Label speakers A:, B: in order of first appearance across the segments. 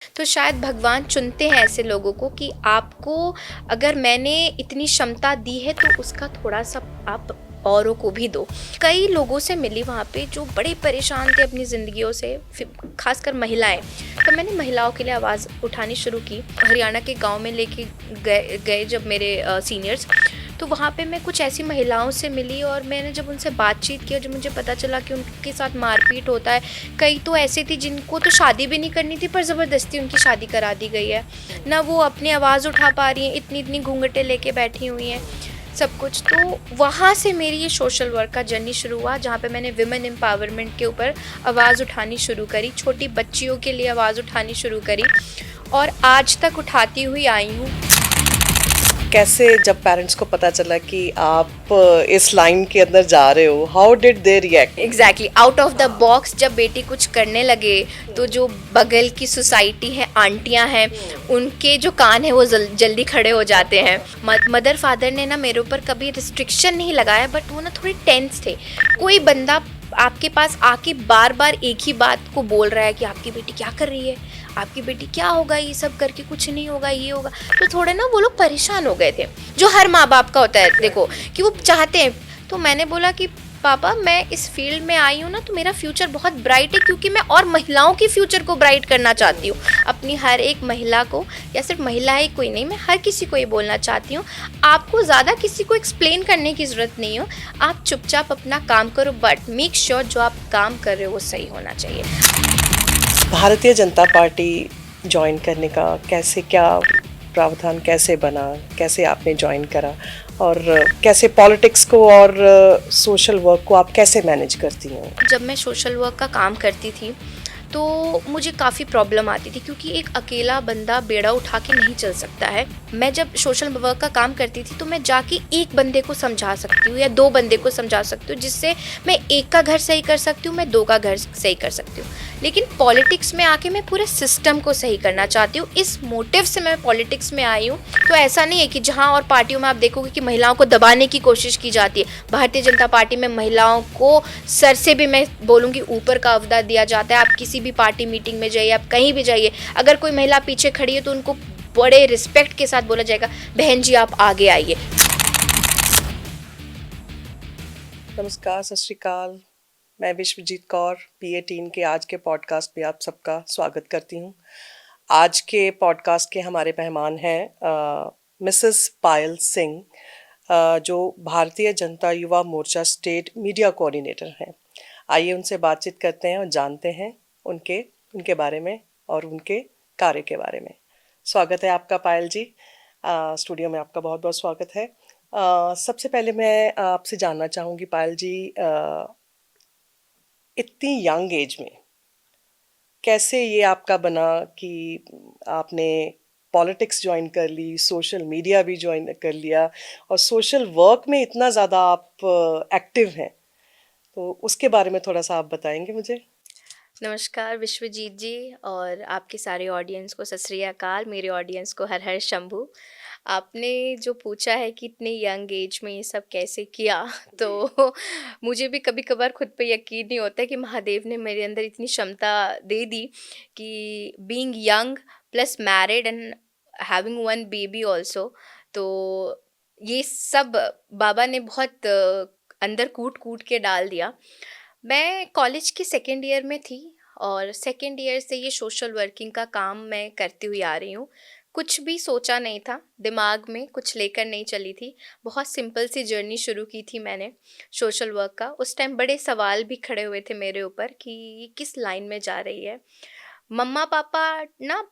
A: तो शायद भगवान चुनते हैं ऐसे लोगों को कि आपको अगर मैंने इतनी क्षमता दी है तो उसका थोड़ा-सा आप औरों को भी दो। कई लोगों से मिली वहाँ पे जो बड़े परेशान थे अपनी ज़िंदगियों से, ख़ासकर महिलाएँ। तो मैंने महिलाओं के लिए आवाज़ उठानी शुरू की। हरियाणा के गाँव में लेके गए गए जब मेरे सीनियर्स, तो वहाँ पे मैं कुछ ऐसी महिलाओं से मिली और मैंने जब उनसे बातचीत की और जब मुझे पता चला कि उनके साथ मारपीट होता है। कई तो ऐसी थी जिनको तो शादी भी नहीं करनी थी पर ज़बरदस्ती उनकी शादी करा दी गई है। ना वो अपनी आवाज़ उठा पा रही हैं, इतनी-इतनी घूंघटें लेके बैठी हुई हैं, सब कुछ। तो वहाँ से मेरी ये सोशल वर्क का जर्नी शुरू हुआ, जहाँ पे मैंने विमेन एम्पावरमेंट के ऊपर आवाज़ उठानी शुरू करी, छोटी बच्चियों के लिए आवाज़ उठानी शुरू करी और आज तक उठाती हुई आई हूँ।
B: कैसे जब पेरेंट्स को पता चला कि आप इस लाइन के अंदर जा रहे हो, how did they react?
A: Exactly out of the box जब बेटी कुछ करने लगे तो जो बगल की सोसाइटी है, आंटियां हैं, उनके जो कान है वो जल्दी खड़े हो जाते हैं। मदर फादर ने ना मेरे ऊपर कभी रिस्ट्रिक्शन नहीं लगाया, बट वो ना थोड़े टेंस थे। कोई बंदा आपके पास आके बार बार एक ही बात को बोल रहा है कि आपकी बेटी क्या कर रही है, आपकी बेटी क्या होगा, ये सब करके कुछ नहीं होगा, ये होगा। तो थोड़े ना वो लोग परेशान हो गए थे, जो हर माँ बाप का होता है देखो, कि वो चाहते हैं। तो मैंने बोला कि पापा मैं इस फील्ड में आई हूँ ना तो मेरा फ्यूचर बहुत ब्राइट है, क्योंकि मैं और महिलाओं की फ्यूचर को ब्राइट करना चाहती हूँ। अपनी हर एक महिला को, या सिर्फ महिला ही कोई नहीं, मैं हर किसी को ये बोलना चाहती हूँ, आपको ज़्यादा किसी को एक्सप्लेन करने की ज़रूरत नहीं हो। आप चुपचाप अपना काम करो, बट मेक श्योर जो आप काम कर रहे हो वो सही होना चाहिए।
B: भारतीय जनता पार्टी ज्वाइन करने का कैसे, क्या प्रावधान कैसे बना, कैसे आपने ज्वाइन करा और कैसे पॉलिटिक्स को और सोशल वर्क को आप कैसे मैनेज करती हैं?
A: जब मैं सोशल वर्क का काम करती थी तो मुझे काफ़ी प्रॉब्लम आती थी, क्योंकि एक अकेला बंदा बेड़ा उठा के नहीं चल सकता है। मैं जब सोशल वर्क का काम करती थी तो मैं जाके एक बंदे को समझा सकती हूँ या दो बंदे को समझा सकती हूँ, जिससे मैं एक का घर सही कर सकती हूँ, मैं दो का घर सही कर सकती हूँ। लेकिन पॉलिटिक्स में आके मैं पूरे सिस्टम को सही करना चाहती हूँ, इस मोटिव से मैं पॉलिटिक्स में आई हूँ। तो ऐसा नहीं है कि जहाँ और पार्टियों में आप देखोगे कि महिलाओं को दबाने की कोशिश की जाती है, भारतीय जनता पार्टी में महिलाओं को सर से भी मैं बोलूँगी ऊपर का अवदा दिया जाता है। आप किसी भी पार्टी मीटिंग में जाइए, आप कहीं भी जाइए, अगर कोई महिला पीछे खड़ी है तो उनको बड़े रिस्पेक्ट के साथ बोला जाएगा, बहन जी आप आगे आइए।
B: नमस्कार, सत श्री अकाल। मैं विश्वजीत कौर PA-टीन के आज के पॉडकास्ट में आप सबका स्वागत करती हूँ। आज के पॉडकास्ट के हमारे मेहमान हैं मिसेस पायल सिंह, जो Bharatiya Janata Yuva Morcha state media coordinator हैं। आइए उनसे बातचीत करते हैं और जानते हैं उनके उनके बारे में और उनके कार्य के बारे में। स्वागत है आपका पायल जी। स्टूडियो में आपका बहुत बहुत स्वागत है। सबसे पहले मैं आपसे जानना चाहूँगी पायल जी, इतनी यंग एज में कैसे ये आपका बना कि आपने पॉलिटिक्स ज्वाइन कर ली, सोशल मीडिया भी ज्वाइन कर लिया और सोशल वर्क में इतना ज़्यादा आप एक्टिव हैं, तो उसके बारे में थोड़ा सा आप बताएंगे मुझे?
A: नमस्कार विश्वजीत जी और आपके सारे ऑडियंस को सत श्री अकाल, मेरे ऑडियंस को हर हर शंभू। आपने जो पूछा है कि इतने यंग एज में ये सब कैसे किया, तो मुझे भी कभी कभार खुद पे यकीन नहीं होता है कि महादेव ने मेरे अंदर इतनी क्षमता दे दी कि being young plus married and having one baby also, तो ये सब बाबा ने बहुत अंदर कूट कूट के डाल दिया। मैं कॉलेज के सेकेंड ईयर में थी और सेकेंड ईयर से ये सोशल वर्किंग का काम मैं करती हुई आ रही हूँ। कुछ भी सोचा नहीं था, दिमाग में कुछ लेकर नहीं चली थी। बहुत सिंपल सी जर्नी शुरू की थी मैंने सोशल वर्क का। उस टाइम बड़े सवाल भी खड़े हुए थे मेरे ऊपर कि ये किस लाइन में जा रही है। मम्मा पापा ना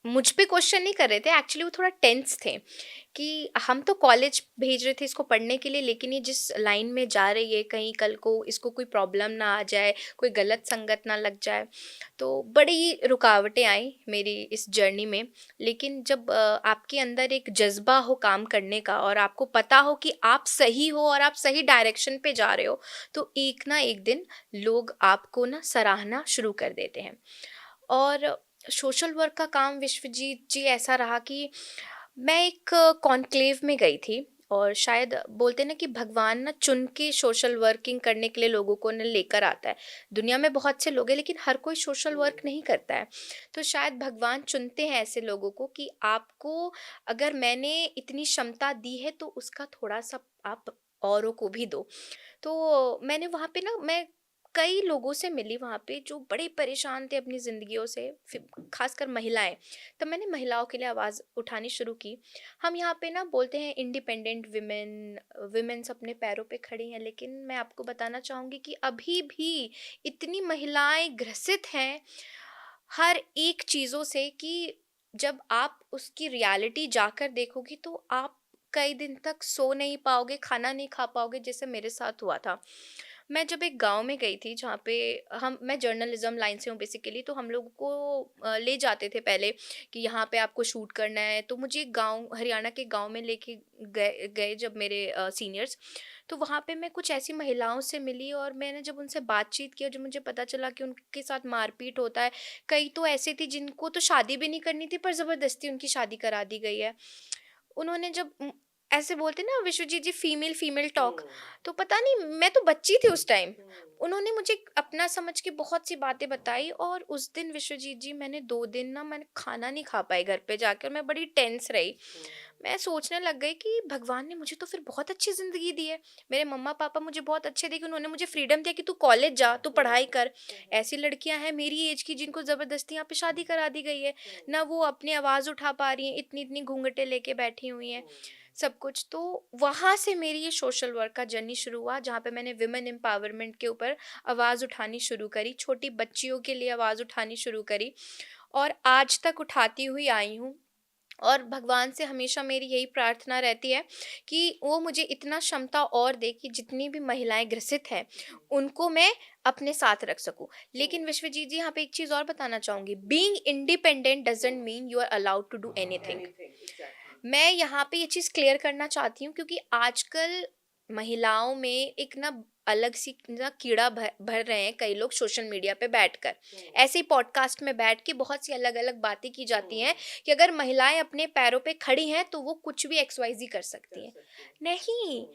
A: मुझ पे क्वेश्चन नहीं कर रहे थे, एक्चुअली वो थोड़ा टेंस थे कि हम तो कॉलेज भेज रहे थे इसको पढ़ने के लिए, लेकिन ये जिस लाइन में जा रही है कहीं कल को इसको कोई प्रॉब्लम ना आ जाए, कोई गलत संगत ना लग जाए। तो बड़ी रुकावटें आई मेरी इस जर्नी में। लेकिन जब आपके अंदर एक जज्बा हो काम करने का और आपको पता हो कि आप सही हो और आप सही डायरेक्शन पे जा रहे हो, तो एक ना एक दिन लोग आपको ना सराहना शुरू कर देते हैं। और सोशल वर्क का काम विश्वजीत जी ऐसा रहा कि मैं एक कॉन्क्लेव में गई थी और शायद बोलते हैं ना कि भगवान ना चुन के सोशल वर्किंग करने के लिए लोगों को ना लेकर आता है। दुनिया में बहुत से लोग हैं लेकिन हर कोई सोशल वर्क नहीं करता है। तो शायद भगवान चुनते हैं ऐसे लोगों को कि आपको, अगर मैंने इतनी क्षमता दी है तो उसका थोड़ा-सा आप औरों को भी दो। तो मैंने वहाँ पे ना, मैं कई लोगों से मिली वहाँ पे जो बड़े परेशान थे अपनी ज़िंदगियों से, खासकर महिलाएं। तब मैंने महिलाओं के लिए आवाज़ उठानी शुरू की। हम यहाँ पे ना बोलते हैं इंडिपेंडेंट विमेन, विमेन्स अपने पैरों पे खड़ी हैं, लेकिन मैं आपको बताना चाहूँगी कि अभी भी इतनी महिलाएं ग्रसित हैं हर एक चीज़ों से कि जब आप उसकी रियलिटी जाकर देखोगी तो आप कई दिन तक सो नहीं पाओगे, खाना नहीं खा पाओगे, जैसे मेरे साथ हुआ था। मैं जब एक गाँव में गई थी जहाँ पे मैं जर्नलिज़्म लाइन से हूँ बेसिकली, तो हम लोगों को ले जाते थे पहले कि यहाँ पे आपको शूट करना है। तो मुझे एक गाँव, हरियाणा के गाँव में लेके गए गए जब मेरे सीनियर्स, तो वहाँ पे मैं कुछ ऐसी महिलाओं से मिली और मैंने जब उनसे बातचीत की और जब मुझे पता चला कि उनके साथ मारपीट होता है। कई तो ऐसी थी जिनको तो शादी भी नहीं करनी थी पर ज़बरदस्ती उनकी शादी करा दी गई है। उन्होंने जब ऐसे बोलते ना विश्वजीत जी, फीमेल फीमेल टॉक, तो पता नहीं, मैं तो बच्ची थी उस टाइम। उन्होंने मुझे अपना समझ के बहुत सी बातें बताई और उस दिन विश्वजीत जी, मैंने 2 दिन ना मैंने खाना नहीं खा पाई घर पे जाकर, मैं बड़ी टेंस रही। मैं सोचने लग गई कि भगवान ने मुझे तो फिर बहुत अच्छी ज़िंदगी दी है। मेरे मम्मा-पापा मुझे बहुत अच्छे थे कि उन्होंने मुझे फ्रीडम दिया कि तू कॉलेज जा, तू पढ़ाई कर। ऐसी लड़कियाँ हैं मेरी एज की जिनको ज़बरदस्ती यहाँ पे शादी करा दी गई है। ना वो अपनी आवाज़ उठा पा रही हैं, इतनी-इतनी घूंघटें लेके बैठी हुई हैं, सब कुछ। तो वहाँ से मेरी ये सोशल वर्क का जर्नी शुरू हुआ जहाँ पे मैंने वुमेन एम्पावरमेंट के ऊपर आवाज़ उठानी शुरू करी, छोटी बच्चियों के लिए आवाज़ उठानी शुरू करी और आज तक उठाती हुई आई हूँ। और भगवान से हमेशा मेरी यही प्रार्थना रहती है कि वो मुझे इतना क्षमता और दे कि जितनी भी महिलाएं ग्रसित हैं उनको मैं अपने साथ रख सकूं। लेकिन विश्वजीत जी, यहाँ पे एक चीज़ और बताना चाहूँगी, being independent doesn't mean you are allowed to do anything. मैं यहाँ पे ये चीज़ क्लियर करना चाहती हूँ क्योंकि आजकल महिलाओं में एक ना अलग सी ना कीड़ा भर भर रहे हैं कई लोग सोशल मीडिया पे बैठकर। ऐसे ही पॉडकास्ट में बैठ के बहुत सी अलग-अलग बातें की जाती हैं कि अगर महिलाएं अपने पैरों पे खड़ी हैं तो वो कुछ भी XYZ कर सकती हैं। नहीं,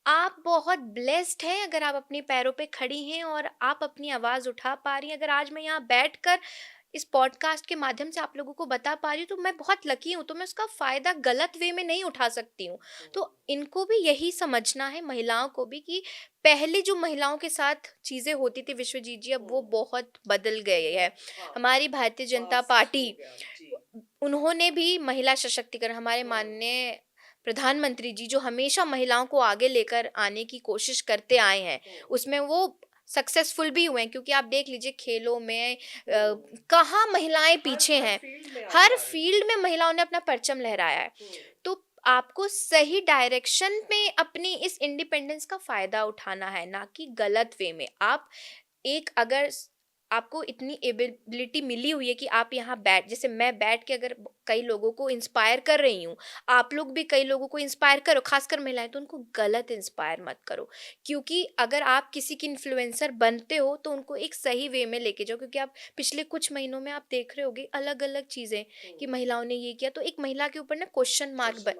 A: आप बहुत ब्लेस्ड हैं अगर आप अपने पैरों पे खड़ी हैं और आप अपनी आवाज़ उठा पा रही हैं। अगर आज मैं यहाँ बैठकर इस पॉडकास्ट के माध्यम से आप लोगों को बता पा रही हूँ तो मैं बहुत लकी हूँ, तो मैं उसका फ़ायदा गलत वे में नहीं उठा सकती हूँ। तो इनको भी यही समझना है, महिलाओं को भी, कि पहले जो महिलाओं के साथ चीज़ें होती थी विश्वजीत जी, अब वो बहुत बदल गए हैं। हमारी भारतीय जनता पार्टी, उन्होंने भी महिला सशक्तिकरण, हमारे माननीय प्रधानमंत्री जी जो हमेशा महिलाओं को आगे लेकर आने की कोशिश करते आए हैं, उसमें वो सक्सेसफुल भी हुए हैं क्योंकि आप देख लीजिए खेलों में कहाँ महिलाएं पीछे हैं। हर फील्ड में महिलाओं ने अपना परचम लहराया है। तो आपको सही डायरेक्शन में अपनी इस इंडिपेंडेंस का फ़ायदा उठाना है, ना कि गलत वे में। आप एक अगर आपको इतनी एबिलिटी मिली हुई है कि आप यहाँ बैठ, जैसे मैं बैठ के अगर कई लोगों को इंस्पायर कर रही हूँ, आप लोग भी कई लोगों को इंस्पायर करो, खासकर महिलाएं, तो उनको गलत इंस्पायर मत करो। क्योंकि अगर आप किसी की इन्फ्लुएंसर बनते हो तो उनको एक सही वे में लेके जाओ, क्योंकि आप पिछले कुछ महीनों में आप देख रहे होगे अलग अलग चीज़ें कि महिलाओं ने ये किया, तो एक महिला के ऊपर ना क्वेश्चन मार्क,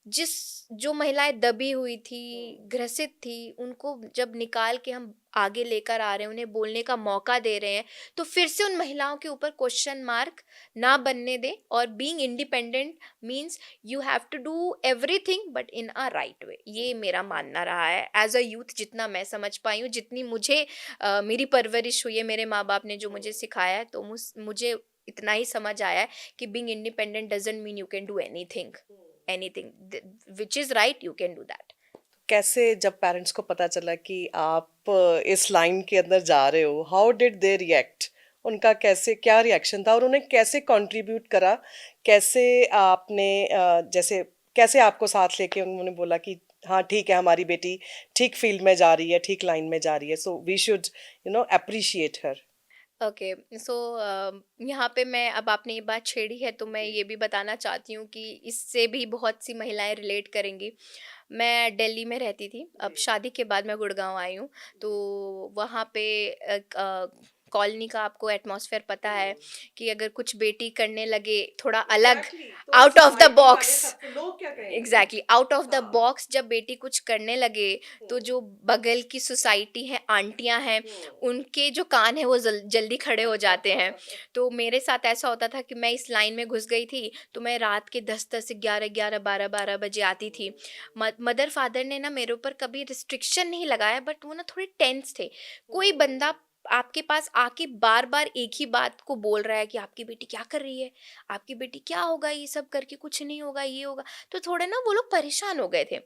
A: जिस जो महिलाएं दबी हुई थी, ग्रसित थी, उनको जब निकाल के हम आगे लेकर आ रहे हैं, उन्हें बोलने का मौका दे रहे हैं, तो फिर से उन महिलाओं के ऊपर क्वेश्चन मार्क ना बनने दें। और being independent means you have to do everything but in a right way. ये मेरा मानना रहा है एज अ यूथ, जितना मैं समझ पाई हूँ, जितनी मुझे मेरी परवरिश हुई है, मेरे माँ बाप ने जो मुझे सिखाया है, तो मुझे इतना ही समझ आया है कि being independent doesn't mean you can do anything which is right, you can do that.
B: कैसे जब पेरेंट्स को पता चला कि आप इस लाइन के अंदर जा रहे हो, हाउ डिड दे रिएक्ट? उनका कैसे, क्या रिएक्शन था और उन्हें कैसे कंट्रीब्यूट करा? कैसे आपने जैसे कैसे आपको साथ लेके उन्होंने बोला कि हाँ ठीक है, हमारी बेटी ठीक फील्ड में जा रही है, ठीक लाइन में जा रही है, so we should appreciate her.
A: Okay, so यहाँ पे मैं, अब आपने ये बात छेड़ी है तो मैं ये भी बताना चाहती हूँ कि इससे भी बहुत सी महिलाएं रिलेट करेंगी। मैं दिल्ली में रहती थी, अब शादी के बाद मैं गुड़गांव आई हूँ। तो वहाँ पे एक कॉलोनी का आपको एटमॉस्फेयर पता है कि अगर कुछ बेटी करने लगे थोड़ा अलग,
B: एग्जैक्टली, तो
A: आउट ऑफ द
B: सोसाइटी वाले
A: बॉक्स,
B: सबको लोग क्या कहेंगे।
A: एग्जैक्टली आउट ऑफ द
B: हाँ।
A: बॉक्स जब बेटी कुछ करने लगे तो जो बगल की सोसाइटी है, आंटियां हैं, उनके जो कान है वो जल्दी खड़े हो जाते हैं। तो मेरे साथ ऐसा होता था कि मैं इस लाइन में घुस गई थी, तो मैं रात के 10-10 से 11-11 12-12 बजे आती थी। मदर फादर ने ना मेरे ऊपर कभी रिस्ट्रिक्शन नहीं लगाया, बट वो ना थोड़े टेंस थे। कोई बंदा आपके पास आके बार बार एक ही बात को बोल रहा है कि आपकी बेटी क्या कर रही है, आपकी बेटी क्या होगा, ये सब करके कुछ नहीं होगा, ये होगा। तो थोड़े ना वो लोग परेशान हो गए थे।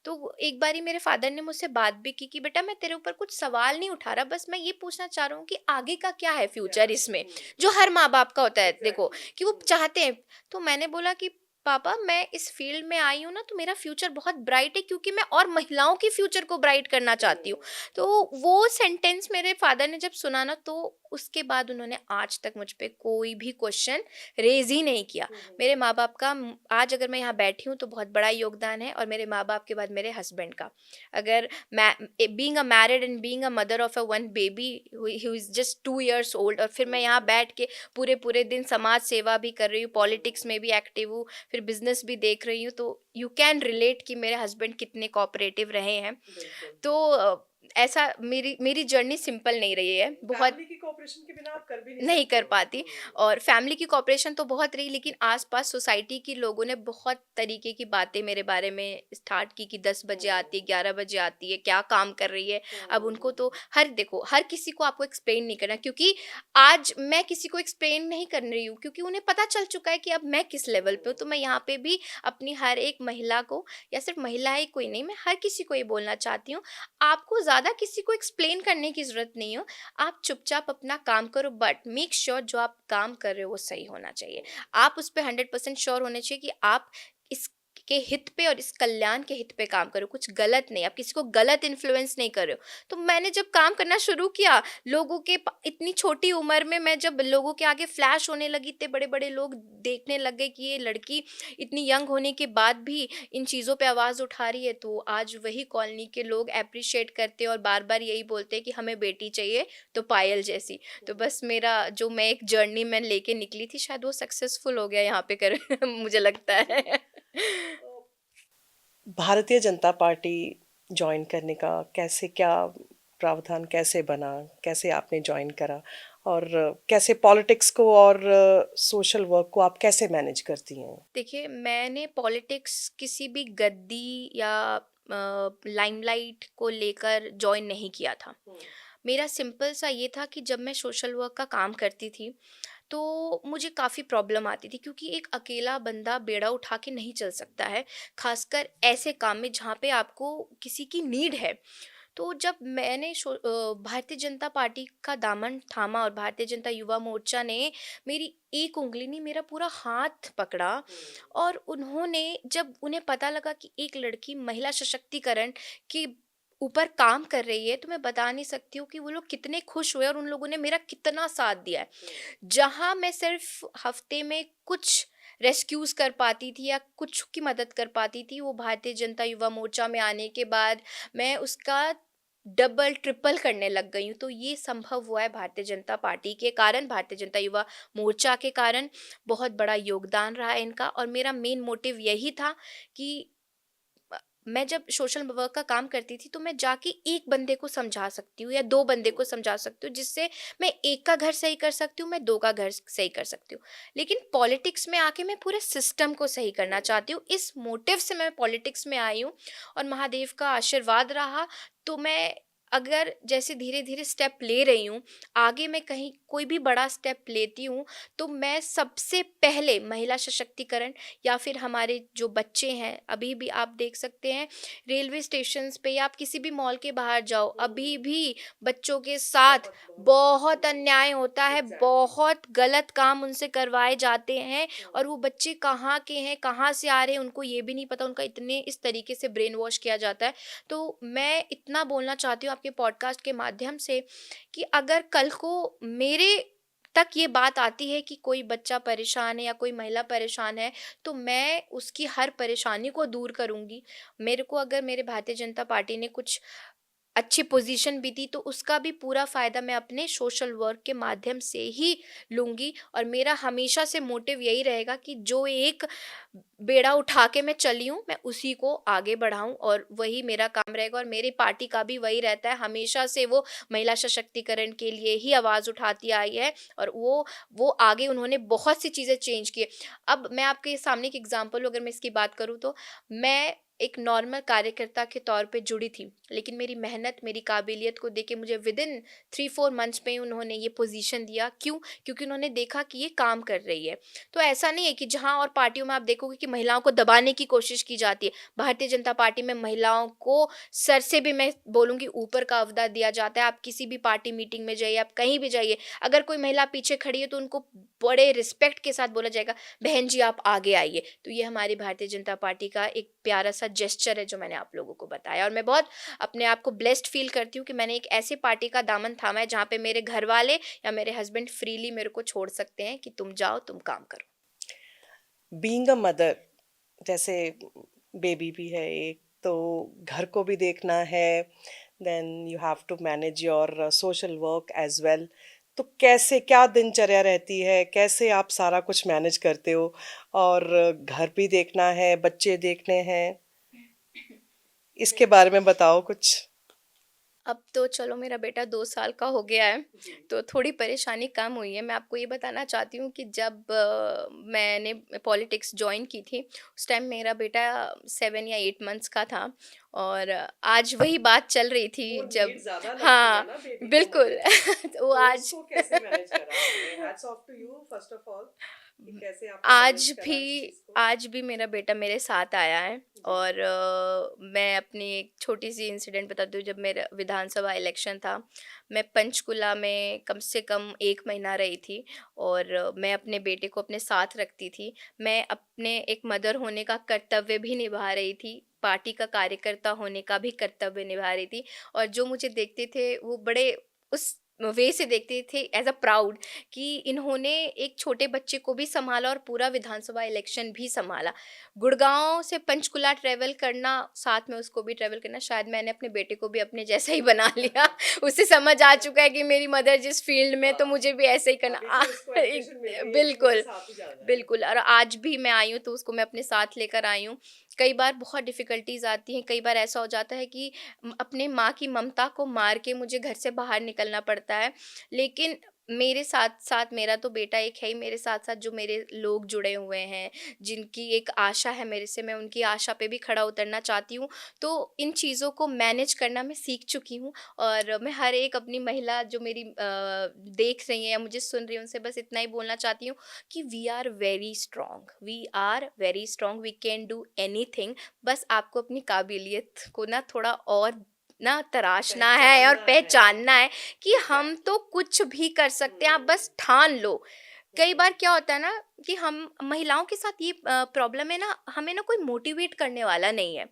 A: तो एक बारी मेरे फादर ने मुझसे बात भी की कि बेटा मैं तेरे ऊपर कुछ सवाल नहीं उठा रहा, बस मैं ये पूछना चाह रहा हूँ कि आगे का क्या है फ्यूचर इसमें, जो हर माँ बाप का होता है देखो, कि वो चाहते हैं। तो मैंने बोला कि पापा मैं इस फील्ड में आई हूँ ना, तो मेरा फ्यूचर बहुत ब्राइट है, क्योंकि मैं और महिलाओं के फ्यूचर को ब्राइट करना चाहती हूँ। तो वो सेंटेंस मेरे फादर ने जब सुना ना, तो उसके बाद उन्होंने आज तक मुझ पे कोई भी क्वेश्चन रेज ही नहीं किया। मेरे माँ बाप का आज अगर मैं यहाँ बैठी हूँ तो बहुत बड़ा योगदान है, और मेरे माँ बाप के बाद मेरे हस्बैंड का। अगर मैं being a married and being a mother of a one baby who is just 2 years old, और फिर मैं यहाँ बैठ के पूरे पूरे दिन समाज सेवा भी कर रही हूँ, पॉलिटिक्स में भी एक्टिव हूँ, फिर बिजनेस भी देख रही हूँ, तो यू कैन रिलेट कि मेरे हस्बैंड कितने कोऑपरेटिव रहे हैं। तो ऐसा मेरी मेरी जर्नी सिंपल नहीं रही है, बहुत
B: फैमिली की कोऑपरेशन के बिना आप कर भी नहीं
A: नहीं
B: सकते
A: कर
B: हो।
A: पाती। और फैमिली की कोऑपरेशन तो बहुत रही, लेकिन आसपास सोसाइटी के लोगों ने बहुत तरीके की बातें मेरे बारे में स्टार्ट की कि 10 बजे आती है, 11 बजे आती है, क्या काम कर रही है। अब उनको तो देखो हर किसी को आपको एक्सप्लेन नहीं करना, क्योंकि आज मैं किसी को एक्सप्लेन नहीं कर रही हूँ, क्योंकि उन्हें पता चल चुका है कि अब मैं किस लेवल पे हूँ। तो मैं यहाँ पे भी अपनी हर एक महिला को, या सिर्फ महिला ही कोई नहीं, मैं हर किसी को ये बोलना चाहती हूँ, आपको ज़्यादा किसी को एक्सप्लेन करने की ज़रूरत नहीं हो। आप चुपचाप अपना काम करो, बट मेक श्योर जो आप काम कर रहे हो वो सही होना चाहिए। आप उस पे 100% श्योर होने चाहिए कि आप इसके हित पे और इस कल्याण के हित पे काम करो, कुछ गलत नहीं, आप किसी को गलत इन्फ्लुएंस नहीं कर रहे हो। तो मैंने जब काम करना शुरू किया, लोगों के इतनी छोटी उम्र में मैं जब लोगों के आगे फ्लैश होने लगी, इतने बड़े बड़े लोग देखने लग गए कि ये लड़की इतनी यंग होने के बाद भी इन चीज़ों पे आवाज़ उठा रही है, तो आज वही कॉलोनी के लोग अप्रिशिएट करते हैं और बार बार यही बोलते हैं कि हमें बेटी चाहिए तो पायल जैसी। तो बस मेरा जो मैं एक जर्नी में लेके निकली थी, शायद वो सक्सेसफुल हो गया यहाँ पे कर मुझे लगता है।
B: भारतीय जनता पार्टी जॉइन करने का कैसे, क्या प्रावधान कैसे बना, कैसे आपने जॉइन करा, और कैसे पॉलिटिक्स को और सोशल वर्क को आप कैसे मैनेज करती हैं।
A: देखिए, मैंने पॉलिटिक्स किसी भी गद्दी या लाइमलाइट को लेकर जॉइन नहीं किया था। मेरा सिंपल सा ये था कि जब मैं सोशल वर्क का काम करती थी, तो मुझे काफ़ी प्रॉब्लम आती थी, क्योंकि एक अकेला बंदा बेड़ा उठा के नहीं चल सकता है, खासकर ऐसे काम में जहाँ पे आपको किसी की नीड है। तो जब मैंने भारतीय जनता पार्टी का दामन थामा, और भारतीय जनता युवा मोर्चा ने मेरी एक उंगली नहीं, मेरा पूरा हाथ पकड़ा, और उन्होंने जब उन्हें पता लगा कि एक लड़की महिला सशक्तिकरण के ऊपर काम कर रही है, तो मैं बता नहीं सकती हूँ कि वो लोग कितने खुश हुए और उन लोगों ने मेरा कितना साथ दिया है। जहाँ मैं सिर्फ हफ्ते में कुछ रेस्क्यूज कर पाती थी या कुछ की मदद कर पाती थी, वो भारतीय जनता युवा मोर्चा में आने के बाद मैं उसका डबल ट्रिपल करने लग गई हूँ। तो ये संभव हुआ है भारतीय जनता पार्टी के कारण, भारतीय जनता युवा मोर्चा के कारण। बहुत बड़ा योगदान रहा है इनका, और मेरा मेन मोटिव यही था कि मैं जब सोशल वर्क का काम करती थी, तो मैं जाके एक बंदे को समझा सकती हूँ या 2 बंदे को समझा सकती हूँ, जिससे मैं एक का घर सही कर सकती हूँ, मैं 2 का घर सही कर सकती हूँ। लेकिन पॉलिटिक्स में आके मैं पूरे सिस्टम को सही करना चाहती हूँ। इस मोटिव से मैं पॉलिटिक्स में आई हूँ, और महादेव का आशीर्वाद रहा, तो मैं अगर जैसे धीरे-धीरे स्टेप ले रही हूँ, आगे मैं कहीं कोई भी बड़ा स्टेप लेती हूँ, तो मैं सबसे पहले महिला सशक्तिकरण, या फिर हमारे जो बच्चे हैं, अभी भी आप देख सकते हैं रेलवे स्टेशंस पे या आप किसी भी मॉल के बाहर जाओ, अभी भी बच्चों के साथ बहुत अन्याय होता है, बहुत गलत काम उनसे करवाए जाते हैं, और वो बच्चे कहाँ के हैं, कहाँ से आ रहे हैं, उनको ये भी नहीं पता, उनका इतने इस तरीके से ब्रेन वॉश किया जाता है। तो मैं इतना बोलना चाहती हूँ आपके पॉडकास्ट के माध्यम से, कि अगर कल को मेरे तक ये बात आती है कि कोई बच्चा परेशान है या कोई महिला परेशान है, तो मैं उसकी हर परेशानी को दूर करूँगी। मेरे को अगर मेरे भारतीय जनता पार्टी ने कुछ अच्छी पोजीशन भी दी, तो उसका भी पूरा फ़ायदा मैं अपने सोशल वर्क के माध्यम से ही लूँगी। और मेरा हमेशा से मोटिव यही रहेगा कि जो एक बेड़ा उठा के मैं चली हूँ, मैं उसी को आगे बढ़ाऊँ, और वही मेरा काम रहेगा। और मेरी पार्टी का भी वही रहता है, हमेशा से वो महिला सशक्तिकरण के लिए ही आवाज़ उठाती आई है, और वो आगे उन्होंने बहुत सी चीज़ें चेंज की है। अब मैं आपके सामने एक एग्ज़ाम्पल, अगर मैं इसकी बात करूँ, तो मैं एक नॉर्मल कार्यकर्ता के तौर पे जुड़ी थी, लेकिन मेरी मेहनत, मेरी काबिलियत को देख के मुझे विदिन 3-4 मंथ्स में ही उन्होंने ये पोजीशन दिया। क्यों? क्योंकि उन्होंने देखा कि ये काम कर रही है। तो ऐसा नहीं है कि जहाँ और पार्टियों में आप देखोगे कि महिलाओं को दबाने की कोशिश की जाती है, भारतीय जनता पार्टी में महिलाओं को सर से भी, मैं बोलूँगी, ऊपर का ओहदा दिया जाता है। आप किसी भी पार्टी मीटिंग में जाइए, आप कहीं भी जाइए, अगर कोई महिला पीछे खड़ी है तो उनको बड़े रिस्पेक्ट के साथ बोला जाएगा, बहन जी आप आगे आइए। तो ये हमारी भारतीय जनता पार्टी का एक प्यारा सा जेस्चर है जो मैंने आप लोगों को बताया, और मैं बहुत अपने आप को ब्लेस्ड फील करती हूँ कि मैंने एक ऐसी पार्टी का दामन थामा है जहाँ पे मेरे घर वाले या मेरे हस्बैंड फ्रीली मेरे को छोड़ सकते हैं कि तुम जाओ, तुम काम करो।
B: बीइंग अ मदर, जैसे बेबी भी है एक, तो घर को भी देखना है, then you have to manage your social work as well. तो कैसे, क्या दिनचर्या रहती है, कैसे आप सारा कुछ मैनेज करते हो? और घर भी देखना है, बच्चे देखने हैं, इसके बारे में बताओ कुछ।
A: अब तो चलो मेरा बेटा 2 साल का हो गया है,
B: जी।
A: तो थोड़ी परेशानी कम हुई है। मैं आपको ये बताना चाहती हूँ कि जब मैंने पॉलिटिक्स जॉइन की थी, उस टाइम मेरा बेटा 7 या 8 मंथ्स का था। और आज वही बात चल रही
B: वो
A: थी जब,
B: नीड ज्यादा लगती है
A: हाँ,
B: ना बेबी को
A: बिल्कुल।
B: मदर की।
A: तो वो
B: तो
A: आज
B: उसको कैसे मैनेज करा आपने? Hats off to you first of all, कि कैसे आपने मैनेज
A: आज
B: करा
A: भी
B: इस चीज को।
A: आज भी मेरा बेटा मेरे साथ आया है।
B: जी।
A: और मैं अपनी एक छोटी-सी इंसिडेंट बताती हूँ। जब मेरा विधानसभा इलेक्शन था, मैं पंचकुला में कम से कम 1 महीना रही थी, और मैं अपने बेटे को अपने साथ रखती थी। मैं अपने एक मदर होने का कर्तव्य भी निभा रही थी, पार्टी का कार्यकर्ता होने का भी कर्तव्य निभा रही थी। और जो मुझे देखते थे वो बड़े उस वे से देखते थे एज़ अ प्राउड, कि इन्होंने एक छोटे बच्चे को भी सँभाला और पूरा विधानसभा इलेक्शन भी सँभाला। गुड़गाँव से पंचकुला ट्रैवल करना, साथ में उसको भी ट्रैवल करना, शायद मैंने अपने बेटे को भी अपने जैसा ही बना लिया। उसे समझ आ चुका है कि मेरी मदर जिस फ़ील्ड में, तो
B: वाह!
A: मुझे भी ऐसे ही करना।
B: अभी से उसको
A: एक
B: एजुकेशन मिल गई है कि मुझे
A: बिल्कुल,
B: साथ ही जाना है।
A: बिल्कुल। और आज भी मैं आई हूँ तो उसको मैं अपने साथ लेकर आई हूँ। कई बार बहुत डिफ़िकल्टीज़ आती हैं, कई बार ऐसा हो जाता है कि अपने माँ की ममता को मार के मुझे घर से बाहर निकलना पड़ता है। लेकिन मेरे साथ-साथ मेरा तो बेटा एक है ही, मेरे साथ-साथ जो मेरे लोग जुड़े हुए हैं, जिनकी एक आशा है मेरे से, मैं उनकी आशा पे भी खड़ा उतरना चाहती हूँ। तो इन चीज़ों को मैनेज करना मैं सीख चुकी हूँ। और मैं हर एक अपनी महिला जो मेरी देख रही हैं या मुझे सुन रही हैं, उनसे बस इतना ही बोलना चाहती हूँ कि we are very strong, we can do anything. बस आपको अपनी काबिलियत को ना थोड़ा और ना तराशना है और
B: पहचानना है।
A: पहचानना है कि हम
B: एग्ज़ैक्टली।
A: तो कुछ भी कर सकते हैं, आप
B: हुँ,
A: बस ठान लो। कई
B: हुँ।
A: बार क्या होता है ना कि हम महिलाओं के साथ ये प्रॉब्लम है ना, हमें ना कोई मोटिवेट करने वाला नहीं है,
B: हुँ।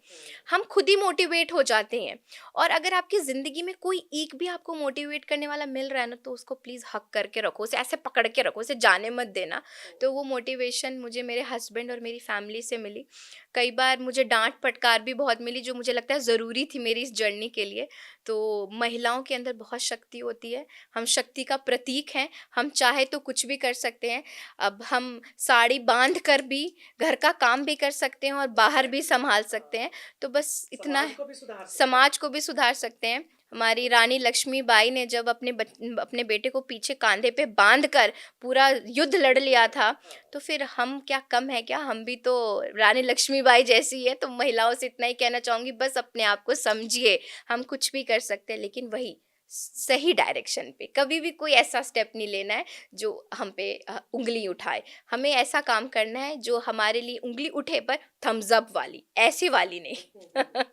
A: हम खुद ही मोटिवेट हो जाते हैं। और अगर आपकी ज़िंदगी में कोई एक भी आपको मोटिवेट करने वाला मिल रहा है ना, तो उसको प्लीज़ हक करके रखो, उसे ऐसे पकड़ के रखो, उसे जाने मत देना। तो वो मोटिवेशन मुझे मेरे हस्बैंड और मेरी फैमिली से मिली। कई बार मुझे डांट फटकार भी बहुत मिली, जो मुझे लगता है ज़रूरी थी मेरी इस जर्नी के लिए। तो महिलाओं के अंदर बहुत शक्ति होती है, हम शक्ति का प्रतीक हैं, हम चाहे तो कुछ भी कर सकते हैं। अब हम साड़ी बांध कर भी घर का काम भी कर सकते हैं और बाहर भी
B: एग्ज़ैक्टली।
A: संभाल सकते
B: हाँ,
A: हैं। तो बस इतना,
B: समाज को भी सुधार सकते हैं।
A: समाज को भी सुधार सकते हैं। हमारी रानी लक्ष्मीबाई ने जब अपने बेटे को पीछे कांधे पे बांध कर पूरा युद्ध लड़
B: युद्ध
A: लिया
B: लड़ा।
A: था,
B: हाँ।
A: तो फिर हम क्या कम है क्या? हम भी तो रानी लक्ष्मीबाई जैसी ही है। तो महिलाओं से इतना ही कहना चाहूँगी, बस अपने आप को समझिए, हम कुछ भी कर सकते हैं, लेकिन वही सही डायरेक्शन पे। कभी भी कोई ऐसा स्टेप नहीं लेना है जो हम पे उँगली उठाए। हमें ऐसा काम करना है जो हमारे लिए उँगली उठे पर थम्स अप वाली, ऐसी वाली
B: हुँ, हुँ, हुँ।
A: नहीं।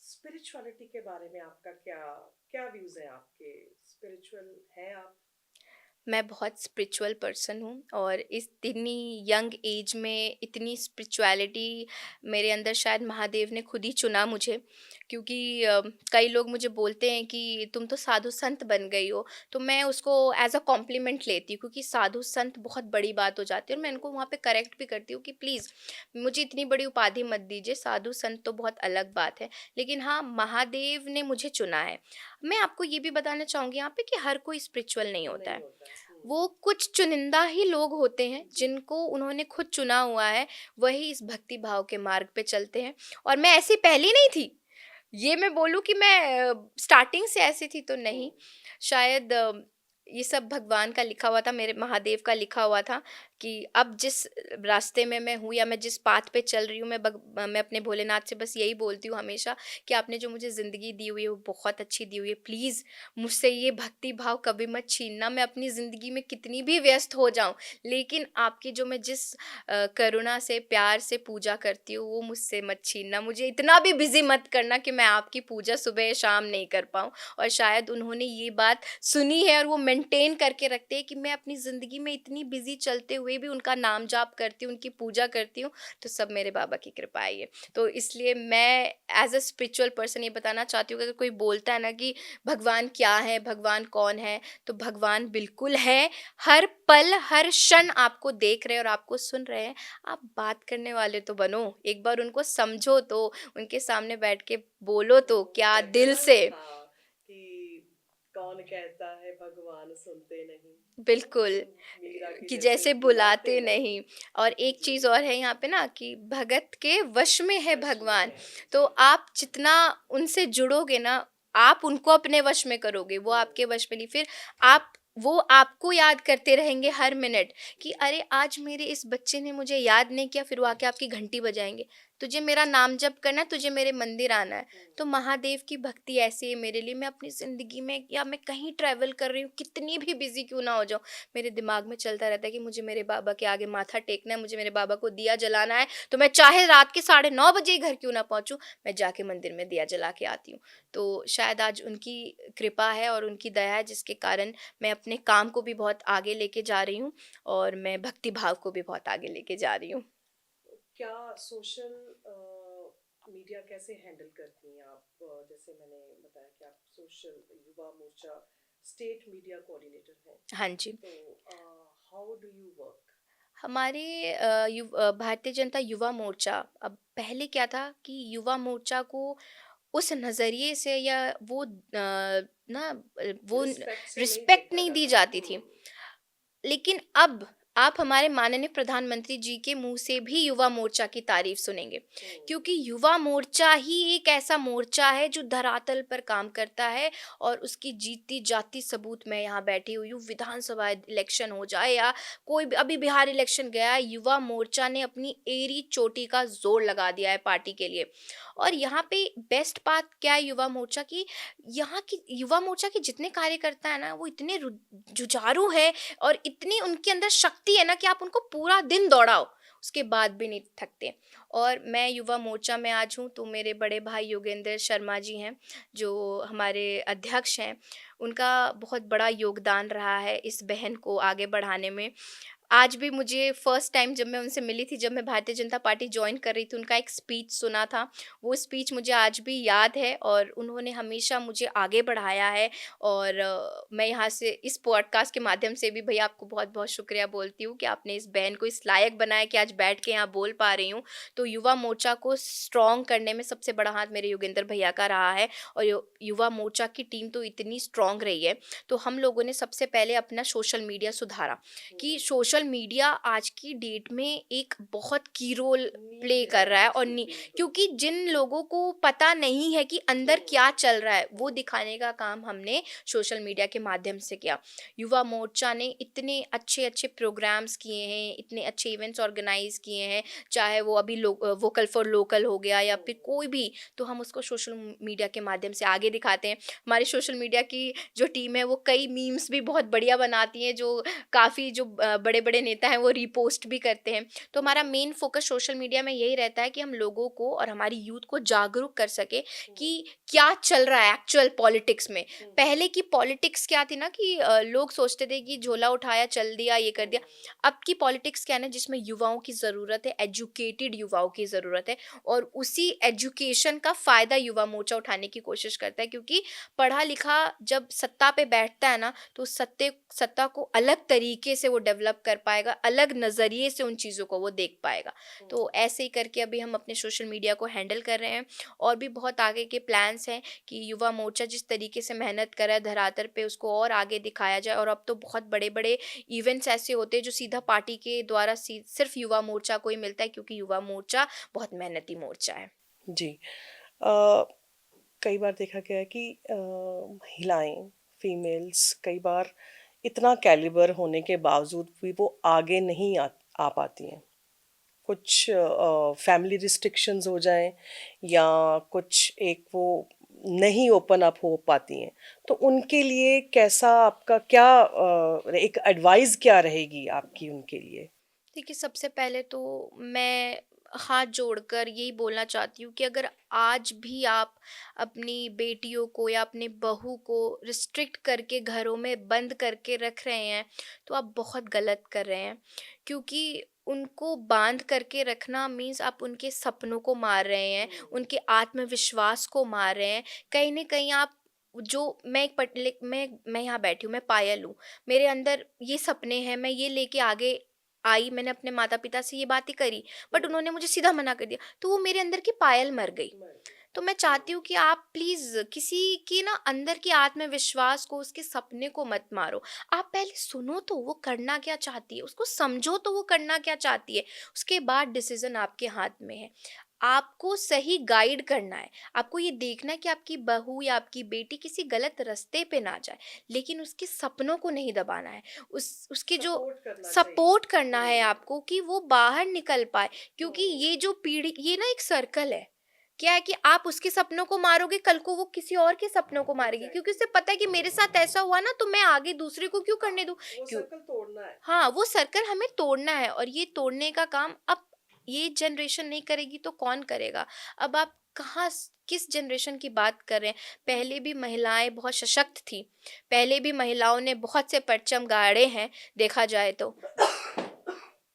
B: स्पिरिचुअलिटी के बारे में आपका क्या क्या व्यूज़ हैं आपके? स्पिरिचुअल हैं आप?
A: मैं बहुत स्पिरिचुअल पर्सन हूँ और इस इतनी यंग एज में इतनी स्पिरिचुअलिटी मेरे अंदर शायद महादेव ने खुद ही चुना मुझे, क्योंकि कई लोग मुझे बोलते हैं कि तुम तो साधु संत बन गई हो। तो मैं उसको एज अ कॉम्प्लीमेंट लेती हूँ, क्योंकि साधु संत बहुत बड़ी बात हो जाती है और मैं इनको वहाँ पे करेक्ट भी करती हूँ कि प्लीज़ मुझे इतनी बड़ी उपाधि मत दीजिए, साधु संत तो बहुत अलग बात है। लेकिन हाँ, महादेव ने मुझे चुना है। मैं आपको ये भी बताना चाहूँगी यहाँ पे कि हर कोई स्पिरिचुअल नहीं होता
B: नहीं
A: है।
B: होता है।
A: वो कुछ चुनिंदा ही लोग होते हैं
B: जी।
A: जिनको उन्होंने खुद चुना हुआ है, वही इस भक्ति भाव के मार्ग पे चलते हैं। और मैं ऐसी पहली नहीं थी, ये मैं बोलूँ कि मैं स्टार्टिंग से ऐसी थी तो नहीं। शायद ये सब भगवान का लिखा हुआ था, मेरे महादेव का लिखा हुआ था कि अब जिस रास्ते में मैं हूँ या मैं जिस पाथ पे चल रही हूँ, मैं अपने भोलेनाथ से बस यही बोलती हूँ हमेशा कि आपने जो मुझे ज़िंदगी दी हुई है वो बहुत अच्छी दी हुई है। प्लीज़ मुझसे ये भक्ति भाव कभी मत छीनना। मैं अपनी ज़िंदगी में कितनी भी व्यस्त हो जाऊँ, लेकिन आपकी जो मैं जिस करुणा से, प्यार से पूजा करती हूँ, वो मुझसे मत छीनना। मुझे इतना भी बिज़ी मत करना कि मैं आपकी पूजा सुबह शाम नहीं कर पाऊँ। और शायद उन्होंने ये बात सुनी है और वो मेंटेन करके रखते हैं कि मैं अपनी ज़िंदगी में इतनी बिज़ी चलते हुए भी उनका नाम जाप करती हूँ, उनकी पूजा करती हूँ। तो सब मेरे बाबा की कृपा है ये। तो इसलिए मैं एज़ अ स्पिरिचुअल पर्सन ये बताना चाहती हूँ कि अगर कोई बोलता है ना कि भगवान क्या है, भगवान कौन है? तो भगवान बिल्कुल है। हर पल, हर क्षण आपको देख रहे हैं और आपको सुन रहे हैं। आप बात करने वाले तो बनो, एक बार उनको समझो तो, उनके सामने बैठ के बोलो तो
B: वो
A: क्या
B: कहते हैं
A: दिल
B: ना,
A: से।
B: हाँ, कि कौन कहता है भगवान सुनते नहीं।
A: बिल्कुल,
B: मीरा की
A: कि
B: जैसे
A: जैसे
B: बुलाते
A: बुलाते
B: नहीं।
A: नहीं। और एक
B: जी।
A: चीज़ और है यहाँ पे ना कि भगत के वश में है
B: वश में
A: भगवान।
B: है।
A: तो
B: जी।
A: आप जितना उनसे जुड़ोगे ना, आप उनको अपने वश में करोगे, वो
B: हम्म।
A: आपके वश में नहीं। फिर आप वो आपको याद करते रहेंगे हर मिनट कि
B: जी।
A: अरे आज मेरे इस बच्चे ने मुझे याद नहीं किया, फिर वो आके आपकी घंटी बजाएँगे। तुझे मेरा नाम जप करना है, तुझे मेरे मंदिर आना है। तो महादेव की भक्ति ऐसी है मेरे लिए। मैं अपनी ज़िंदगी में या मैं कहीं ट्रैवल कर रही हूँ, कितनी भी बिज़ी क्यों ना हो जाऊँ, मेरे दिमाग में चलता रहता है कि मुझे मेरे बाबा के आगे माथा टेकना है, मुझे मेरे बाबा को दिया जलाना है। तो मैं चाहे रात के 9:30 बजे ही घर क्यों ना पहुँचूँ, मैं जाके मंदिर में दिया जला के आती हूँ। तो शायद आज उनकी कृपा है और उनकी दया है, जिसके कारण मैं अपने काम को भी बहुत आगे लेके जा रही हूँ और मैं भक्ति भाव को भी बहुत आगे लेके जा रही हूँ।
B: क्या सोशल मीडिया कैसे हैंडल करती हैं आप? जैसे मैंने बताया कि आप social Yuva Morcha state media coordinator हैं,
A: हाँ जी।
B: तो हाउ डू यू वर्क?
A: हमारे भारतीय जनता युवा मोर्चा, अब पहले क्या था कि युवा मोर्चा को उस नज़रिए से या वो वो
B: रिस्पेक्ट से नहीं
A: रिस्पेक्ट
B: देखा
A: नहीं दी
B: जाता।
A: जाती थी। लेकिन अब आप हमारे माननीय प्रधानमंत्री जी के मुंह से भी युवा मोर्चा की तारीफ सुनेंगे, क्योंकि युवा मोर्चा ही एक ऐसा मोर्चा है जो धरातल पर काम करता है। और उसकी जीती जाती सबूत मैं यहाँ बैठी हुई हूँ, विधानसभा इलेक्शन हो जाए या कोई भी, अभी बिहार इलेक्शन गया है, युवा मोर्चा ने अपनी एरी चोटी का जोर लगा दिया है पार्टी के लिए। और यहाँ पे बेस्ट बात क्या है युवा मोर्चा की, यहाँ की युवा मोर्चा के जितने कार्यकर्ता है ना, वो इतने जुझारू है और इतनी उनके अंदर शक्ति है ना कि आप उनको पूरा दिन दौड़ाओ, उसके बाद भी नहीं थकते। और मैं युवा मोर्चा में आज हूँ तो मेरे बड़े भाई योगेंद्र शर्मा जी हैं, जो हमारे अध्यक्ष हैं। उनका बहुत बड़ा योगदान रहा है इस बहन को आगे बढ़ाने में। आज भी मुझे फर्स्ट टाइम जब मैं उनसे मिली थी, जब मैं भारतीय जनता पार्टी जॉइन कर रही थी, उनका एक स्पीच सुना था। वो स्पीच मुझे आज भी याद है और उन्होंने हमेशा मुझे आगे बढ़ाया है। और मैं यहाँ से इस पॉडकास्ट के माध्यम से भी भैया आपको बहुत-बहुत शुक्रिया बोलती हूँ कि आपने इस बहन को इस लायक बनाया कि आज बैठ के यहाँ बोल पा रही हूँ। तो युवा मोर्चा को स्ट्रॉन्ग करने में सबसे बड़ा हाथ मेरे योगेंद्र भैया का रहा है। और युवा मोर्चा की टीम तो इतनी स्ट्रॉन्ग रही है। तो हम लोगों ने सबसे पहले अपना सोशल मीडिया सुधारा कि सोशल मीडिया आज की डेट में एक बहुत की रोल प्ले
B: नीड है।
A: कर रहा है। और
B: जी, बिल्कुल।
A: क्योंकि जिन लोगों को पता नहीं है कि अंदर क्या चल रहा है, वो दिखाने का काम हमने सोशल मीडिया के माध्यम से किया। युवा मोर्चा ने इतने अच्छे अच्छे प्रोग्राम्स किए हैं, इतने अच्छे इवेंट्स ऑर्गेनाइज किए हैं, चाहे वो अभी वोकल फॉर लोकल हो गया या फिर कोई भी, तो हम उसको सोशल मीडिया के माध्यम से आगे दिखाते हैं। हमारी सोशल मीडिया की जो टीम है वो कई मीम्स भी बहुत बढ़िया बनाती हैं, जो काफ़ी जो बड़े बड़े नेता हैं वो रीपोस्ट भी करते हैं। तो हमारा मेन फ़ोकस सोशल मीडिया में यही रहता है कि हम लोगों को और हमारी यूथ को जागरूक कर सकें कि क्या चल रहा है एक्चुअल पॉलिटिक्स में। पहले की पॉलिटिक्स क्या थी ना कि लोग सोचते थे कि झोला उठाया, चल दिया, ये कर दिया। अब की पॉलिटिक्स क्या है ना जिसमें युवाओं की ज़रूरत है, एजुकेटेड युवाओं की ज़रूरत है और उसी एजुकेशन का फ़ायदा युवा मोर्चा उठाने की कोशिश करता है, क्योंकि पढ़ा लिखा जब सत्ता पे बैठता है ना तो उस सत्ता को अलग तरीके से वो डेवलप कर पाएगा, अलग नज़रिए से उन चीज़ों को वो देख पाएगा। तो ऐसे ही करके अभी हम अपने सोशल मीडिया को हैंडल कर रहे हैं और भी बहुत आगे के प्लान्स हैं कि युवा मोर्चा जिस तरीके से मेहनत कर रहा है धरातल पे उसको और आगे दिखाया जाए। और अब तो बहुत बड़े बड़े इवेंट्स ऐसे होते हैं जो सीधा पार्टी के द्वारा सिर्फ युवा मोर्चा को ही मिलता है, क्योंकि युवा मोर्चा बहुत मेहनती मोर्चा है।
B: जी। अ, कई बार देखा गया है कि महिलाएं, फीमेल्स कई बार इतना कैलिबर होने के बावजूद भी वो आगे नहीं आ पाती हैं। कुछ फैमिली रिस्ट्रिक्शंस हो जाएं या कुछ एक वो नहीं ओपन अप हो पाती हैं, तो उनके लिए कैसा आपका क्या एक एडवाइस क्या रहेगी आपकी उनके लिए?
A: देखिए, सबसे पहले तो मैं हाथ जोड़कर यही बोलना चाहती हूँ कि अगर आज भी आप अपनी बेटियों को या अपनी बहू को रिस्ट्रिक्ट करके घरों में बंद करके रख रहे हैं, तो आप बहुत गलत कर रहे हैं। क्योंकि उनको बांध करके रखना मीन्स आप उनके सपनों को मार रहे हैं, उनके आत्मविश्वास को मार रहे हैं। कहीं न कहीं आप जो मैं एक पटले मैं यहाँ बैठी हूँ, मैं पायल हूँ, मेरे अंदर ये सपने हैं, मैं ये लेके आगे आई, मैंने अपने माता-पिता से ये बातें करी, बट उन्होंने मुझे सीधा मना कर दिया, तो वो मेरे अंदर की पायल मर गई। तो मैं चाहती हूँ कि आप प्लीज़ किसी की ना अंदर के आत्मविश्वास को, उसके सपने को मत मारो। आप पहले सुनो तो वो करना क्या चाहती है, उसको समझो तो वो करना क्या चाहती है, उसके बाद डिसीज़न आपके हाथ में है। आपको सही गाइड करना है, आपको ये देखना है कि आपकी बहू या आपकी बेटी किसी गलत रास्ते पे ना जाए, लेकिन उसके सपनों को नहीं दबाना है। उसके जो
B: सपोर्ट करना चाहिए।
A: सपोर्ट करना है आपको कि वो बाहर निकल पाए, क्योंकि ये जो पीढ़ी, ये ना एक सर्कल है। क्या है कि आप उसके सपनों को मारोगे, कल को वो किसी और के सपनों को मारेगी, क्योंकि उसे पता है कि मेरे साथ ऐसा हुआ ना तो मैं आगे दूसरे को क्यों करने दूं।
B: वो
A: क्यों?
B: सर्कल तोड़ना है।
A: हाँ, वो सर्कल हमें तोड़ना है और ये तोड़ने का काम अब ये जनरेशन नहीं करेगी तो कौन करेगा। अब आप किस जनरेशन की बात कर रहे हैं। पहले भी महिलाएं बहुत सशक्त थी, पहले भी महिलाओं ने बहुत से परचम गाड़े हैं, देखा जाए तो।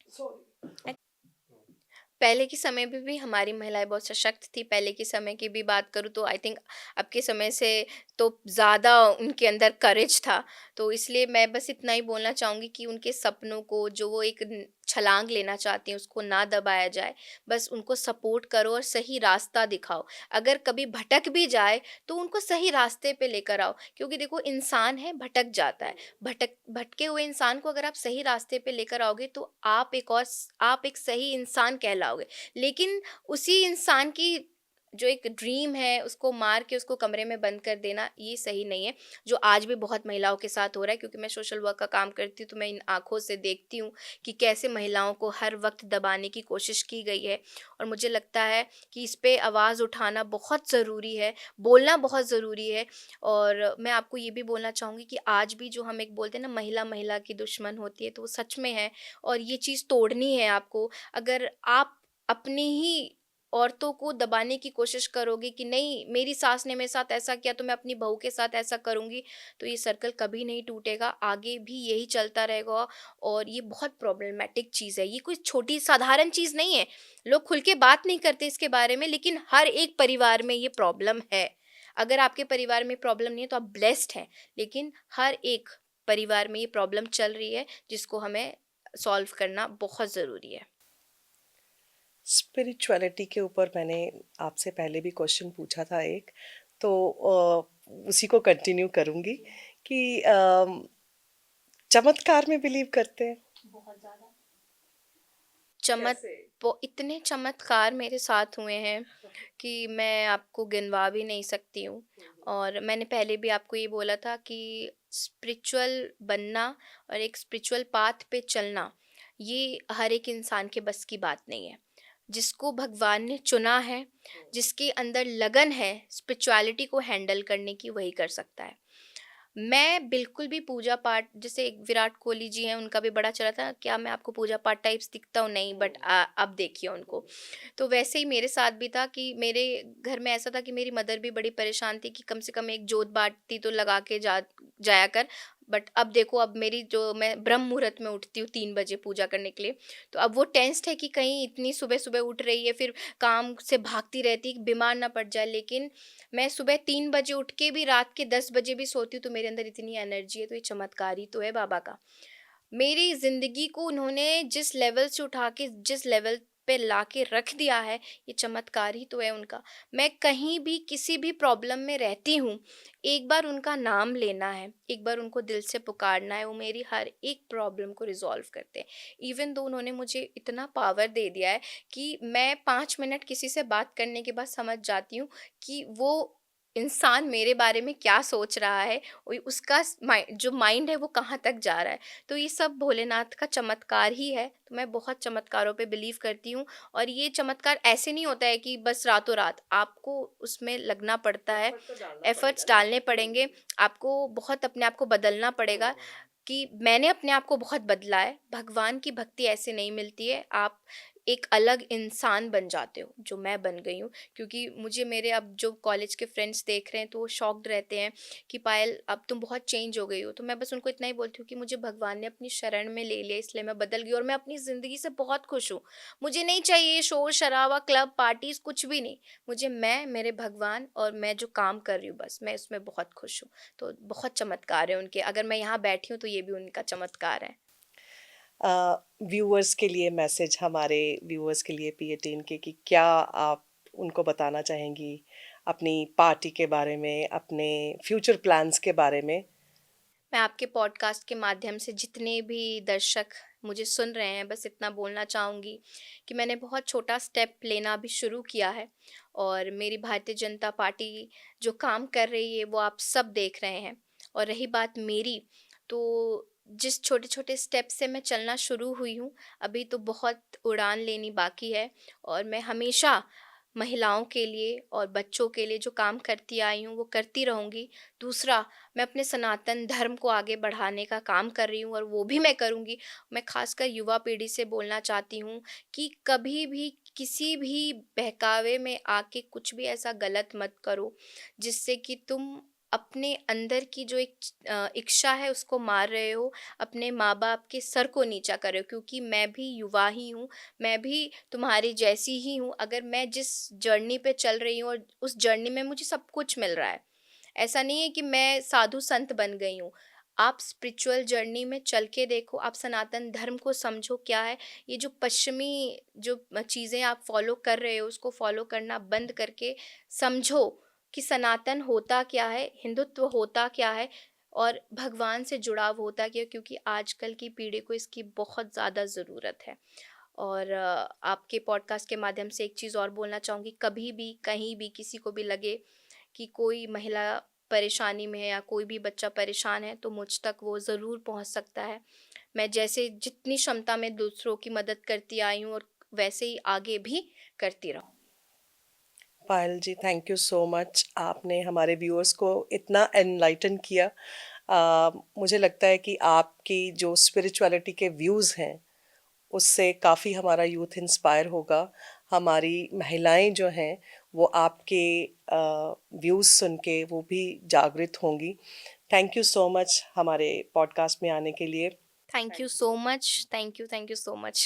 B: सॉरी।
A: पहले के समय में भी हमारी महिलाएँ बहुत सशक्त थी। पहले के समय की भी बात करूँ तो आई थिंक अब के समय से तो ज़्यादा उनके अंदर करेज था। तो इसलिए मैं बस इतना ही बोलना चाहूँगी कि उनके सपनों को, जो वो एक छलांग लेना चाहती हैं, उसको ना दबाया जाए। बस उनको सपोर्ट करो और सही रास्ता दिखाओ। अगर कभी भटक भी जाए तो उनको सही रास्ते पे लेकर आओ, क्योंकि देखो इंसान है, भटक जाता है। भटके हुए इंसान को अगर आप सही रास्ते पे लेकर आओगे तो आप एक सही इंसान कहलाओगे। लेकिन उसी इंसान की जो एक ड्रीम है उसको मार के उसको कमरे में बंद कर देना, ये सही नहीं है, जो आज भी बहुत महिलाओं के साथ हो रहा है। क्योंकि मैं सोशल वर्क का काम करती हूँ तो मैं इन आँखों से देखती हूँ कि कैसे महिलाओं को हर वक़्त दबाने की कोशिश की गई है। और मुझे लगता है कि इस पे आवाज़ उठाना बहुत ज़रूरी है, बोलना बहुत ज़रूरी है। और मैं आपको ये भी बोलना चाहूँगी कि आज भी जो हम एक बोलते हैं ना, महिला महिला की दुश्मन होती है, तो वो सच में है और ये चीज़ तोड़नी है आपको। अगर आप अपनी ही औरतों को दबाने की कोशिश करोगे कि नहीं, मेरी सास ने मेरे साथ ऐसा किया तो मैं अपनी बहू के साथ ऐसा करूँगी, तो ये सर्कल कभी नहीं टूटेगा, आगे भी यही चलता रहेगा। और ये बहुत प्रॉब्लमैटिक चीज़ है, ये कोई छोटी साधारण चीज़ नहीं है। लोग खुल के बात नहीं करते इसके बारे में, लेकिन हर एक परिवार में ये प्रॉब्लम है। अगर आपके परिवार में प्रॉब्लम नहीं है तो आप ब्लेस्ड हैं, लेकिन हर एक परिवार में ये प्रॉब्लम चल रही है जिसको हमें सॉल्व करना बहुत ज़रूरी है।
B: स्पिरिचुअलिटी के ऊपर मैंने आपसे पहले भी क्वेश्चन पूछा था एक, तो उसी को कंटिन्यू करूँगी कि चमत्कार में बिलीव करते हैं?
A: बहुत ज़्यादा। चमत
B: कैसे?
A: इतने चमत्कार मेरे साथ हुए हैं कि मैं आपको गिनवा भी नहीं सकती हूँ। और मैंने पहले भी आपको ये बोला था कि स्पिरिचुअल बनना और एक स्पिरिचुअल पाथ पे चलना, ये हर एक इंसान के बस की बात नहीं है। जिसको भगवान ने चुना है, जिसके अंदर लगन है स्पिरिचुअलिटी को हैंडल करने की, वही कर सकता है। मैं बिल्कुल भी पूजा पाठ, जैसे एक विराट कोहली जी हैं, उनका भी बड़ा चला था, क्या मैं आपको पूजा पाठ टाइप्स दिखता हूँ? नहीं, बट अब देखिए उनको। तो वैसे ही मेरे साथ भी था कि मेरे घर में ऐसा था कि मेरी मदर भी बड़ी परेशान थी कि कम से कम एक जोत बाती तो लगा के जाया कर। बट अब देखो, अब मेरी जो, मैं ब्रह्म मुहूर्त में उठती हूँ 3 बजे पूजा करने के लिए। तो अब वो टेंस्ड है कि कहीं इतनी सुबह सुबह उठ रही है, फिर काम से भागती रहती है, बीमार ना पड़ जाए। लेकिन मैं सुबह 3 बजे उठ के भी रात के 10 बजे भी सोती हूँ, तो मेरे अंदर इतनी एनर्जी है। तो ये चमत्कार ही तो है बाबा का। मेरी ज़िंदगी को उन्होंने जिस लेवल से उठा के जिस लेवल पे लाके रख दिया है, ये चमत्कार ही तो है उनका। मैं कहीं भी किसी भी प्रॉब्लम में रहती हूँ, एक बार उनका नाम लेना है, एक बार उनको दिल से पुकारना है, वो मेरी हर एक प्रॉब्लम को रिज़ॉल्व करते हैं। इवन दो उन्होंने मुझे इतना पावर दे दिया है कि मैं 5 मिनट किसी से बात करने के बाद समझ जाती हूँ कि वो इंसान मेरे बारे में क्या सोच रहा है, उसका जो माइंड है वो कहाँ तक जा रहा है। तो ये सब भोलेनाथ का चमत्कार ही है। तो मैं बहुत चमत्कारों पे बिलीव करती हूँ, और ये चमत्कार ऐसे नहीं होता है कि बस रातों रात, आपको उसमें लगना पड़ता है,
B: एफर्ट तो डालना पड़ेगा
A: एफर्ट्स
B: ना।
A: डालने पड़ेंगे, आपको बहुत अपने आप को बदलना पड़ेगा। कि मैंने अपने आप को बहुत बदला है। भगवान की भक्ति ऐसे नहीं मिलती है, आप एक अलग इंसान बन जाते हो, जो मैं बन गई हूँ। क्योंकि मुझे मेरे अब जो कॉलेज के फ्रेंड्स देख रहे हैं, तो वो शॉक्ड रहते हैं कि पायल, अब तुम बहुत चेंज हो गई हो। तो मैं बस उनको इतना ही बोलती हूँ कि मुझे भगवान ने अपनी शरण में ले लिया, इसलिए मैं बदल गई, और मैं अपनी ज़िंदगी से बहुत खुश हूँ। मुझे नहीं चाहिए शोर शराबा, क्लब पार्टीज, कुछ भी नहीं। मुझे, मैं, मेरे भगवान और मैं जो काम कर रही हूँ, बस मैं उसमें बहुत खुश हूँ। तो बहुत चमत्कार है उनके, अगर मैं यहाँ बैठी हूँ तो ये भी उनका चमत्कार है।
B: व्यूअर्स के लिए मैसेज, हमारे व्यूअर्स के लिए पी18 के, कि क्या आप उनको बताना चाहेंगी अपनी पार्टी के बारे में, अपने फ्यूचर प्लान्स के बारे में?
A: मैं आपके पॉडकास्ट के माध्यम से जितने भी दर्शक मुझे सुन रहे हैं, बस इतना बोलना चाहूँगी कि मैंने बहुत छोटा स्टेप लेना अभी शुरू किया है, और मेरी भारतीय जनता पार्टी जो काम कर रही है वो आप सब देख रहे हैं। और रही बात मेरी, तो जिस छोटे छोटे स्टेप से मैं चलना शुरू हुई हूँ, अभी तो बहुत उड़ान लेनी बाकी है। और मैं हमेशा महिलाओं के लिए और बच्चों के लिए जो काम करती आई हूँ वो करती रहूँगी। दूसरा, मैं अपने सनातन धर्म को आगे बढ़ाने का काम कर रही हूँ, और वो भी मैं करूँगी। मैं खासकर युवा पीढ़ी से बोलना चाहती हूँ कि कभी भी किसी भी बहकावे में आके कुछ भी ऐसा गलत मत करो, जिससे कि तुम अपने अंदर की जो एक इच्छा है उसको मार रहे हो, अपने माँ बाप के सर को नीचा कर रहे हो। क्योंकि मैं भी युवा ही हूँ, मैं भी तुम्हारी जैसी ही हूँ। अगर मैं जिस जर्नी पे चल रही हूँ और उस जर्नी में मुझे सब कुछ मिल रहा है, ऐसा नहीं है कि मैं साधु संत बन गई हूँ। आप स्पिरिचुअल जर्नी में चल के देखो, आप सनातन धर्म को समझो क्या है। ये जो पश्चिमी जो चीज़ें आप फॉलो कर रहे हो, उसको फॉलो करना बंद करके समझो कि सनातन होता क्या है, हिंदुत्व होता क्या है, और भगवान से जुड़ाव होता क्या है, क्योंकि आजकल की पीढ़ी को इसकी बहुत ज़्यादा ज़रूरत है। और आपके पॉडकास्ट के माध्यम से एक चीज़ और बोलना चाहूँगी, कभी भी कहीं भी किसी को भी लगे कि कोई महिला परेशानी में है या कोई भी बच्चा परेशान है, तो मुझ तक वो ज़रूर पहुंच सकता है। मैं जैसे जितनी क्षमता में दूसरों की मदद करती आई हूँ, और वैसे ही आगे भी करती रहूँ।
B: पायल जी, थैंक यू सो मच, आपने हमारे व्यूअर्स को इतना एनलाइटन किया। मुझे लगता है कि आपकी जो स्पिरिचुअलिटी के व्यूज़ हैं, उससे काफ़ी हमारा यूथ इंस्पायर होगा। हमारी महिलाएं जो हैं, वो आपके व्यूज़ सुन के वो भी जागृत होंगी। थैंक यू सो मच हमारे पॉडकास्ट में आने के लिए।
A: Thank you so much, thank you so much.